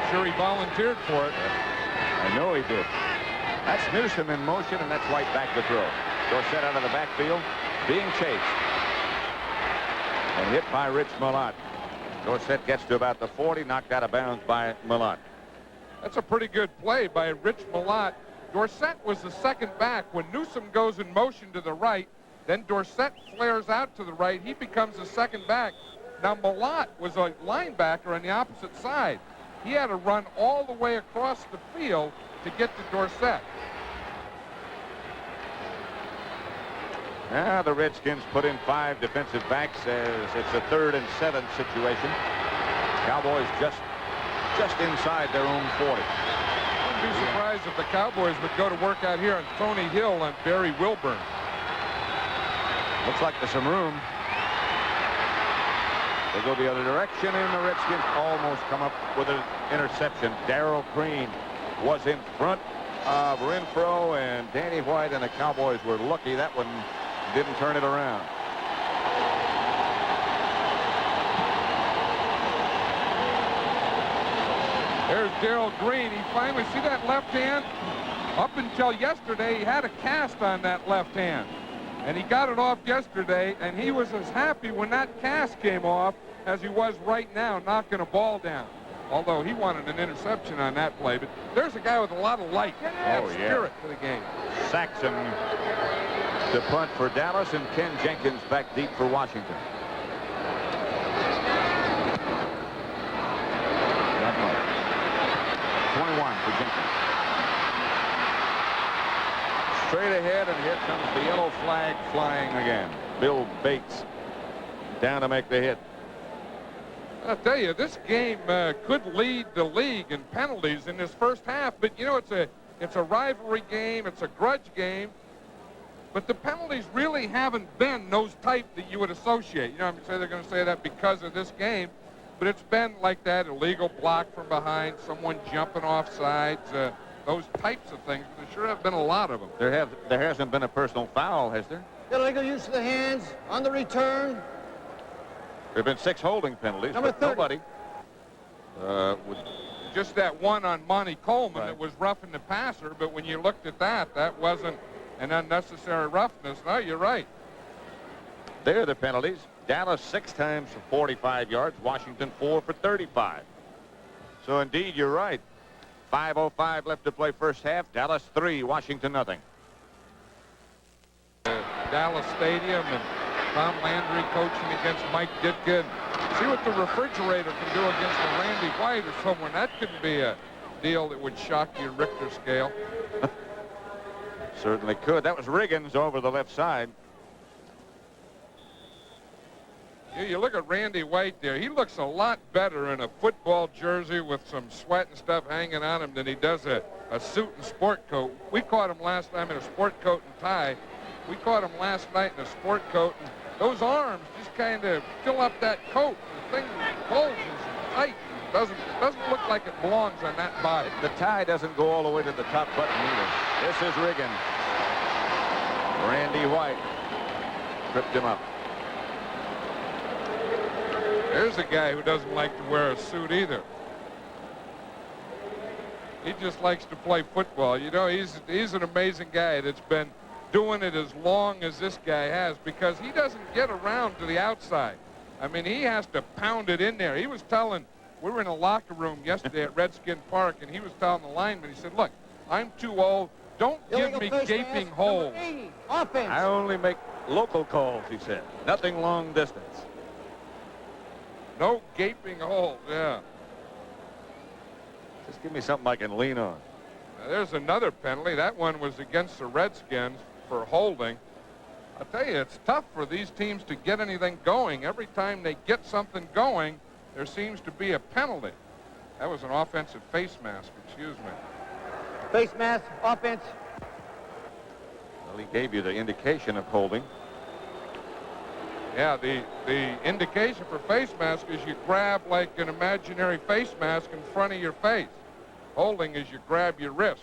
Sure, he volunteered for it. I know he did. That's Newsom in motion, and that's White back to throw. Dorsett out of the backfield, being chased. And hit by Rich Malott. Dorsett gets to about the 40, knocked out of bounds by Malott. That's a pretty good play by Rich Malott. Dorsett was the second back. When Newsom goes in motion to the right, then Dorsett flares out to the right. He becomes the second back. Now, Malott was a linebacker on the opposite side. He had to run all the way across the field to get to Dorsett. Now the Redskins put in 5 defensive backs as it's a 3rd and 7 situation. Cowboys just inside their own 40. Wouldn't be surprised if the Cowboys would go to work out here on Tony Hill and Barry Wilburn. Looks like there's some room. They go the other direction, and the Redskins almost come up with an interception. Darrell Green was in front of Renfro and Danny White, and the Cowboys were lucky that one didn't turn it around. There's Darrell Green. He finally, see that left hand? Up until yesterday, he had a cast on that left hand. And he got it off yesterday, and he was as happy when that cast came off as he was right now knocking a ball down. Although he wanted an interception on that play. But there's a guy with a lot of light and spirit to the game. Saxon to punt for Dallas, and Ken Jenkins back deep for Washington. Not much. 21 for Jenkins. Straight ahead, and here comes the yellow flag flying again. Bill Bates down to make the hit. I'll tell you, this game could lead the league in penalties in this first half, but you know, it's a rivalry game, it's a grudge game, but the penalties really haven't been those type that you would associate. You know, I'm sure they're going to say that because of this game, but it's been like that: illegal block from behind, someone jumping off sides, those types of things. There sure have been a lot of them. There hasn't been a personal foul, has there? Illegal use of the hands on the return. There have been 6 holding penalties, Number but 30. nobody would just that one on Monty Coleman Right. that was roughing the passer, but when you looked at that, that wasn't an unnecessary roughness. No, you're right. There are the penalties. Dallas 6 times for 45 yards. Washington 4 for 35. So indeed, you're right. 5:05 left to play first half. Dallas 3, Washington nothing. Dallas Stadium and Tom Landry coaching against Mike Ditka. See what the refrigerator can do against a Randy White or someone. That could be a deal that would shock your Richter scale. Certainly could. That was Riggins over the left side. You look at Randy White there. He looks a lot better in a football jersey with some sweat and stuff hanging on him than he does a suit and sport coat. We caught him last time in a sport coat and tie. We caught him last night in a sport coat. And those arms just kind of fill up that coat. The thing bulges and tight. Doesn't look like it belongs on that body. The tie doesn't go all the way to the top button either. This is Riggins. Randy White tripped him up. There's a guy who doesn't like to wear a suit either. He just likes to play football. You know, he's an amazing guy that's been doing it as long as this guy has, because he doesn't get around to the outside. I mean, he has to pound it in there. He was telling, we were in a locker room yesterday at Redskin Park, and he was telling the lineman, he said, look, I'm too old. Don't give me gaping holes. I only make local calls, he said. Nothing long distance. No gaping holes, yeah. Just give me something I can lean on. Now, there's another penalty. That one was against the Redskins for holding. I'll tell you, it's tough for these teams to get anything going. Every time they get something going, there seems to be a penalty. That was an offensive face mask, excuse me. Face mask, offense. Well, he gave you the indication of holding. Yeah, the indication for face mask is you grab like an imaginary face mask in front of your face. Holding is you grab your wrist.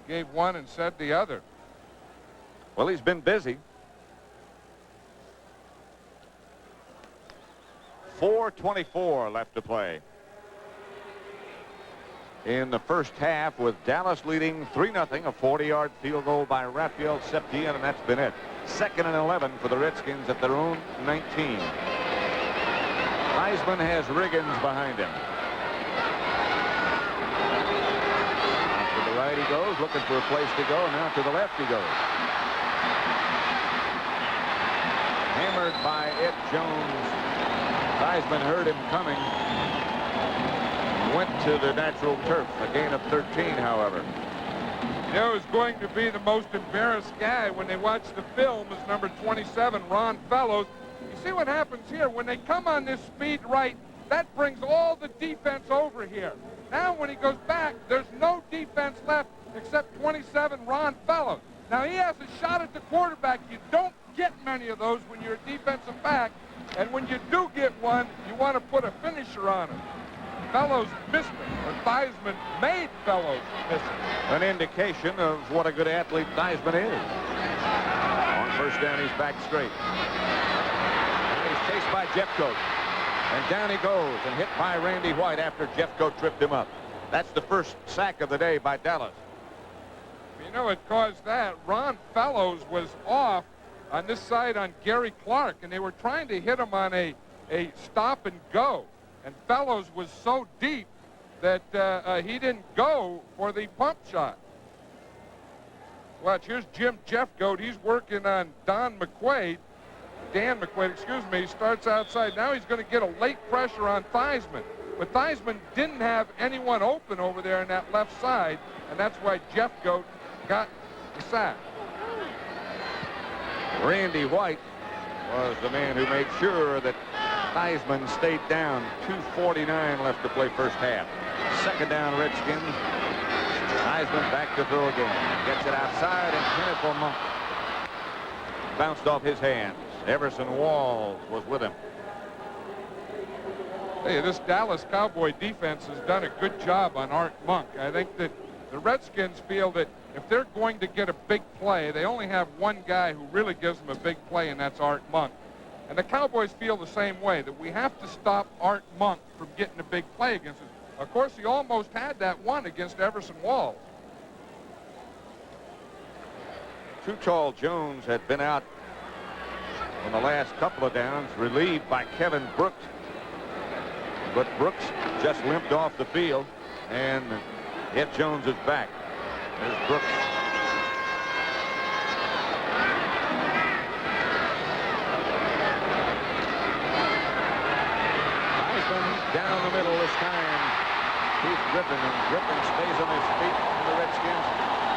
Gave one and said the other. Well, he's been busy. 4:24 left to play in the first half, with Dallas leading 3-0. A 40-yard field goal by Rafael Septien, and that's been it. 2nd and 11 for the Redskins at their own 19. Heisman has Riggins behind him. To the right he goes, looking for a place to go. Now to the left he goes. Hammered by Ed Jones. Heisman heard him coming. Went to the natural turf. A gain of 13, however. You know, who's going to be the most embarrassed guy when they watch the film is number 27, Ron Fellows. You see what happens here? When they come on this speed right, that brings all the defense over here. Now when he goes back, there's no defense left except 27, Ron Fellows. Now he has a shot at the quarterback. You don't get many of those when you're a defensive back. And when you do get one, you want to put a finisher on him. Fellows missed it, or Theismann made Fellows miss it. An indication of what a good athlete Theismann is. On first down, he's back straight. And he's chased by Jeffcoat. And down he goes and hit by Randy White after Jeffcoat tripped him up. That's the first sack of the day by Dallas. You know what caused that? Ron Fellows was off on this side on Gary Clark, and they were trying to hit him on a stop and go. And Fellows was so deep that he didn't go for the pump shot. Watch, here's Jim Jeffcoat. He's working on Dan McQuaid, excuse me. He starts outside. Now he's going to get a late pressure on Theismann. But Theismann didn't have anyone open over there on that left side, and that's why Jeffcoat got the sack. Randy White was the man who made sure that Theismann stayed down. 2:49 left to play first half. 2nd down, Redskins. Theismann back to throw again. Gets it outside, and Pinnacle Monk bounced off his hands. Everson Walls was with him. Hey, this Dallas Cowboy defense has done a good job on Art Monk. I think that the Redskins feel that if they're going to get a big play, they only have one guy who really gives them a big play, and that's Art Monk. And the Cowboys feel the same way, that we have to stop Art Monk from getting a big play against us. Of course, he almost had that one against Everson Walls. Too Tall Jones had been out on the last couple of downs, relieved by Kevin Brooks. But Brooks just limped off the field and hit Jones's back. There's Brooks. Down the middle this time. Keith Griffin, and Griffin stays on his feet, and the Redskins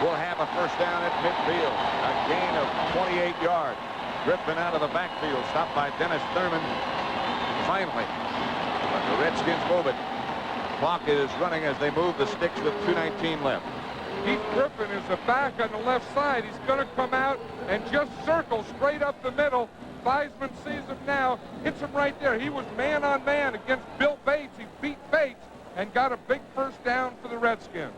will have a first down at midfield. A gain of 28 yards. Griffin out of the backfield, stopped by Dennis Thurman. Finally, but the Redskins move it. Clock is running as they move the sticks with 2:19 left. Keith Griffin is the back on the left side. He's going to come out and just circle straight up the middle. Theismann sees him now, hits him right there. He was man on man against Bill Bates. He beat Bates and got a big first down for the Redskins.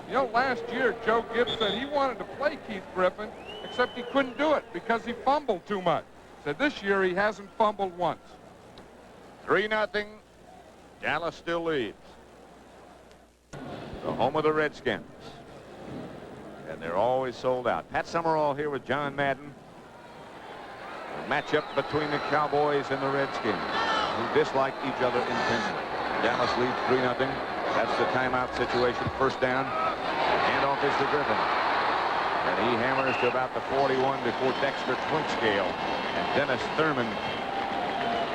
You know, last year, Joe Gibbs said he wanted to play Keith Griffin, except he couldn't do it because he fumbled too much. Said this year he hasn't fumbled once. 3-0. Dallas still leads. The home of the Redskins. And they're always sold out. Pat Summerall here with John Madden. A matchup between the Cowboys and the Redskins, who dislike each other intensely. Dallas leads 3-0. That's the timeout situation. First down. Handoff is to Griffin. And he hammers to about the 41 before Dexter Clinkscale. And Dennis Thurman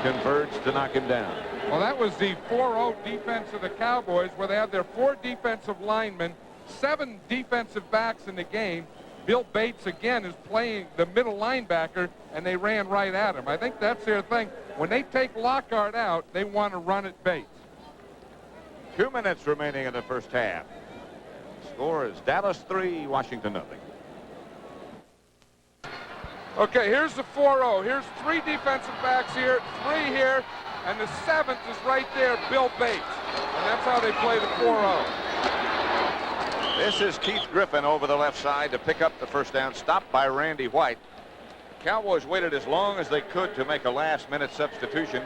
converges to knock him down. Well, that was the 4-0 defense of the Cowboys, where they had their 4 defensive linemen, 7 defensive backs in the game. Bill Bates, again, is playing the middle linebacker, and they ran right at him. I think that's their thing. When they take Lockhart out, they want to run at Bates. 2 minutes remaining in the first half. Score is Dallas 3, Washington 0. Okay, here's the 4-0. Here's 3 defensive backs here, 3 here, and the 7th is right there, Bill Bates. And that's how they play the 4-0. This is Keith Griffin over the left side to pick up the first down, stopped by Randy White. The Cowboys waited as long as they could to make a last-minute substitution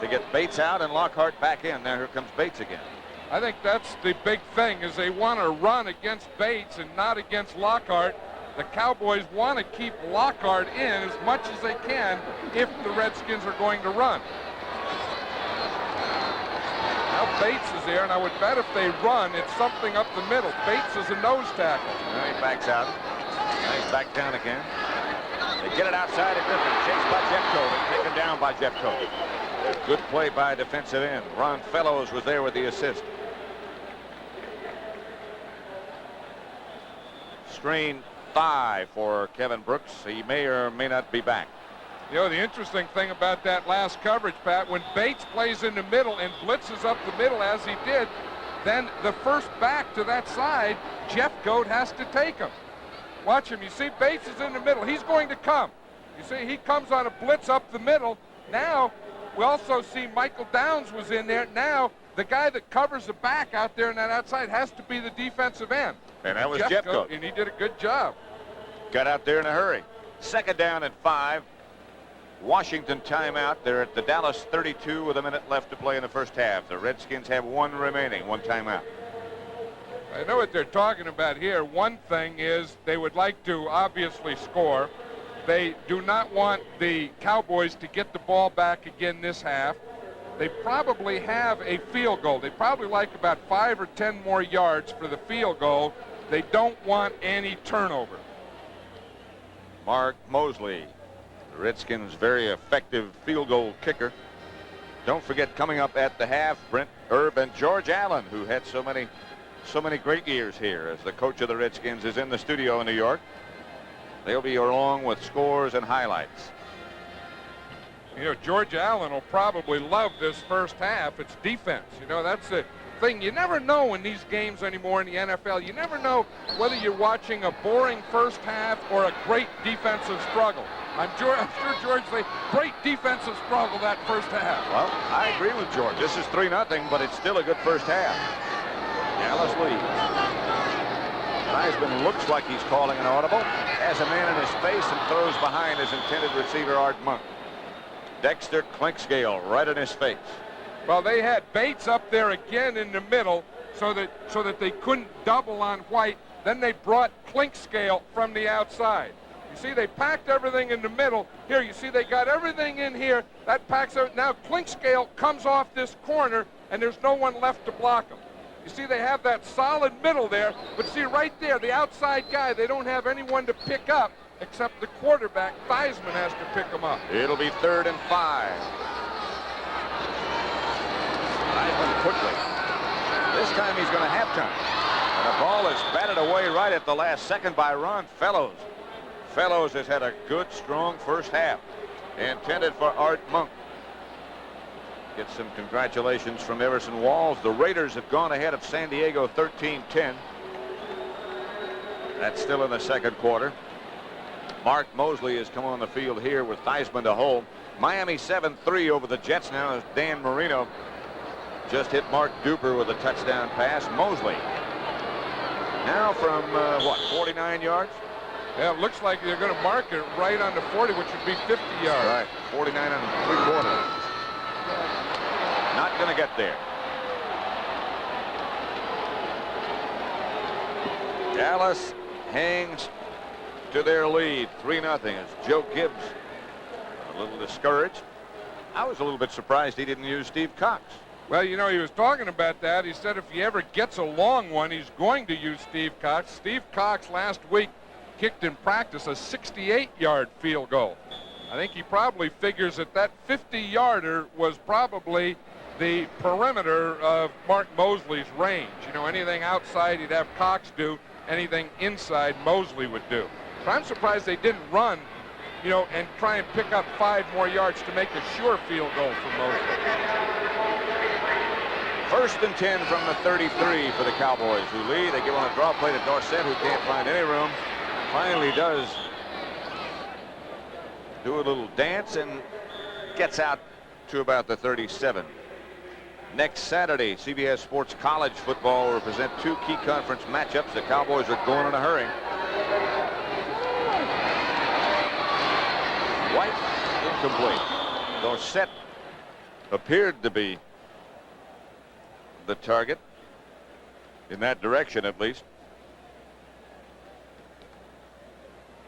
to get Bates out and Lockhart back in. Now here comes Bates again. I think that's the big thing, is they want to run against Bates and not against Lockhart. The Cowboys want to keep Lockhart in as much as they can if the Redskins are going to run. Now Bates is there, and I would bet if they run, it's something up the middle. Bates is a nose tackle. Now he backs out. Now he's back down again. They get it outside of Griffin. Chased by Jeffcoat and taken down by Jeffcoat. Good play by defensive end. Ron Fellows was there with the assist. Strain thigh for Kevin Brooks. He may or may not be back. You know, the interesting thing about that last coverage, Pat, when Bates plays in the middle and blitzes up the middle as he did, then the first back to that side, Jeffcoat has to take him. Watch him. You see Bates is in the middle. He's going to come. You see he comes on a blitz up the middle. Now we also see Michael Downs was in there. Now the guy that covers the back out there on that outside has to be the defensive end. And that was Jeffcoat. And he did a good job. Got out there in a hurry. Second down and 5. Washington timeout. They're at the Dallas 32 with a minute left to play in the first half. The Redskins have 1 remaining, 1 timeout. I know what they're talking about here. One thing is they would like to obviously score. They do not want the Cowboys to get the ball back again this half. They probably have a field goal. They probably like about 5 or 10 more yards for the field goal. They don't want any turnover. Mark Mosley, the Redskins' very effective field goal kicker. Don't forget, coming up at the half, Brent Erb and George Allen, who had so many great years here as the coach of the Redskins, is in the studio in New York. They'll be along with scores and highlights. You know, George Allen will probably love this first half. It's defense. You know, that's the thing. You never know in these games anymore in the NFL. You never know whether you're watching a boring first half or a great defensive struggle. I'm sure George say great defensive struggle that first half. Well, I agree with George. This is 3-0, but it's still a good first half. Dallas leads. Theismann looks like he's calling an audible, has a man in his face and throws behind his intended receiver, Art Monk. Dexter Clinkscale right in his face. Well, they had Bates up there again in the middle so that they couldn't double on White. Then they brought Clinkscale from the outside. You see, they packed everything in the middle. Here, you see, they got everything in here. That packs out. Now Clinkscale comes off this corner, and there's no one left to block him. You see, they have that solid middle there. But see, right there, the outside guy, they don't have anyone to pick up except the quarterback. Theismann has to pick him up. It'll be 3rd and 5. Theismann quickly. This time he's going to have time. And the ball is batted away right at the last second by Ron Fellows. Fellows has had a good, strong first half. Intended for Art Monk. Get some congratulations from Everson Walls. The Raiders have gone ahead of San Diego 13-10. That's still in the second quarter. Mark Mosley has come on the field here with Theismann to hold. Miami 7-3 over the Jets now as Dan Marino just hit Mark Duper with a touchdown pass. Mosley now from, 49 yards? Yeah, it looks like they're going to mark it right on the 40, which would be 50 yards. Right, 49 and 3/4. Not going to get there. Dallas hangs to their lead, 3-0, as Joe Gibbs a little discouraged. I was a little bit surprised he didn't use Steve Cox. Well, you know, he was talking about that. He said if he ever gets a long one, he's going to use Steve Cox. Steve Cox last week kicked in practice a 68-yard field goal. I think he probably figures that 50-yarder was probably the perimeter of Mark Mosley's range. You know, anything outside he'd have Cox do, anything inside Mosley would do. But I'm surprised they didn't run, you know, and try and pick up 5 more yards to make a sure field goal for Mosley. 1st and 10 from the 33 for the Cowboys, who lead. They give on a draw play to Dorsett, who can't find any room. Finally does do a little dance and gets out to about the 37. Next Saturday, CBS Sports College Football will present 2 key conference matchups. The Cowboys are going in a hurry. White incomplete. Dorsett appeared to be the target in that direction, at least.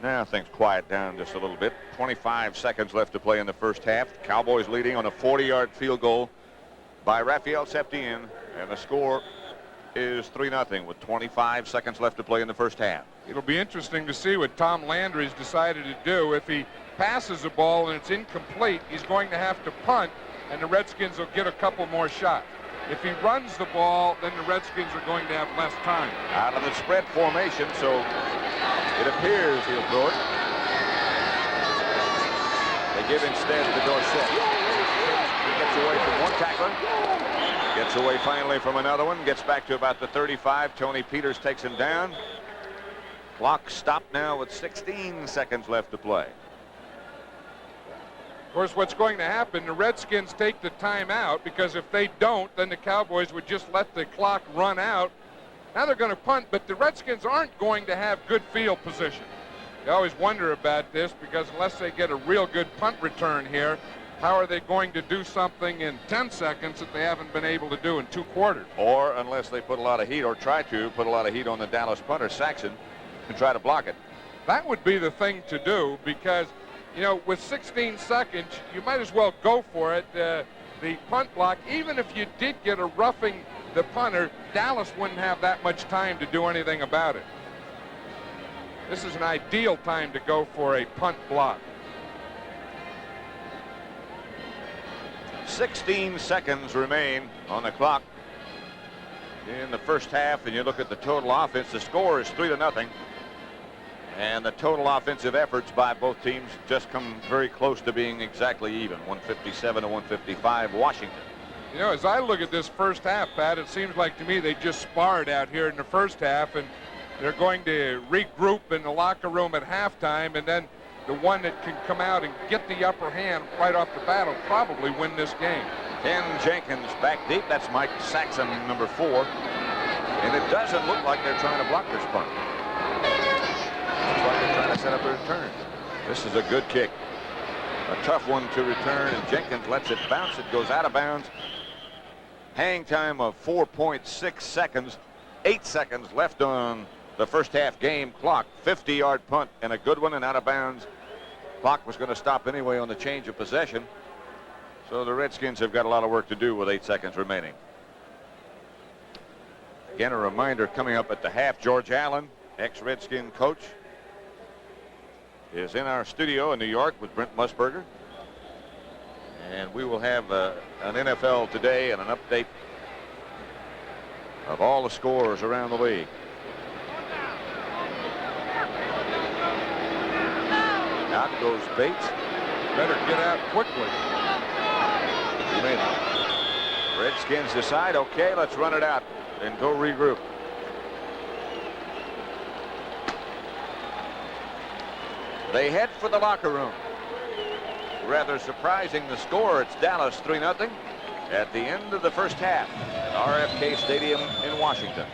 Now things quiet down just a little bit. 25 seconds left to play in the first half. The Cowboys leading on a 40-yard field goal by Rafael Septien, and the score is 3-0 with 25 seconds left to play in the first half. It'll be interesting to see what Tom Landry's decided to do. If he passes the ball and it's incomplete, he's going to have to punt, and the Redskins will get a couple more shots. If he runs the ball, then the Redskins are going to have less time. Out of the spread formation, so it appears he'll throw it. They give instead to Dorsett. He gets away from one tackler. Gets away finally from another one. Gets back to about the 35. Tony Peters takes him down. Clock stopped now with 16 seconds left to play. Of course, what's going to happen, the Redskins take the timeout, because if they don't, then the Cowboys would just let the clock run out. Now they're going to punt, but the Redskins aren't going to have good field position. You always wonder about this, because unless they get a real good punt return here, how are they going to do something in 10 seconds that they haven't been able to do in 2 quarters? Or unless they put a lot of heat, or try to put a lot of heat on the Dallas punter, Saxon, and try to block it. That would be the thing to do, because, you know, with 16 seconds, you might as well go for it. The punt block, even if you did get a roughing the punter, Dallas wouldn't have that much time to do anything about it. This is an ideal time to go for a punt block. 16 seconds remain on the clock in the first half, and you look at the total offense. The score is 3-0. And the total offensive efforts by both teams just come very close to being exactly even. 157 to 155, Washington. You know, as I look at this first half, Pat, it seems like to me they just sparred out here in the first half, and they're going to regroup in the locker room at halftime, and then the one that can come out and get the upper hand right off the bat will probably win this game. Ken Jenkins back deep. That's Mike Saxon, number 4. And it doesn't look like they're trying to block this punt. Looks like they're trying to set up a return. This is a good kick. A tough one to return, and Jenkins lets it bounce. It goes out of bounds Hang time of 4.6 seconds. 8 seconds left on the first half game clock. 50-yard punt and a good one and out of bounds. Clock was going to stop anyway on the change of possession. So the Redskins have got a lot of work to do with 8 seconds remaining. Again, a reminder coming up at the half, George Allen, ex-Redskin coach, is in our studio in New York with Brent Musburger. And we will have an NFL Today and an update of all the scores around the league. Out goes Bates. Better get out quickly. Redskins decide, okay, let's run it out and go regroup. They head for the locker room. Rather surprising the score. It's Dallas 3-0 at the end of the first half at RFK Stadium in Washington.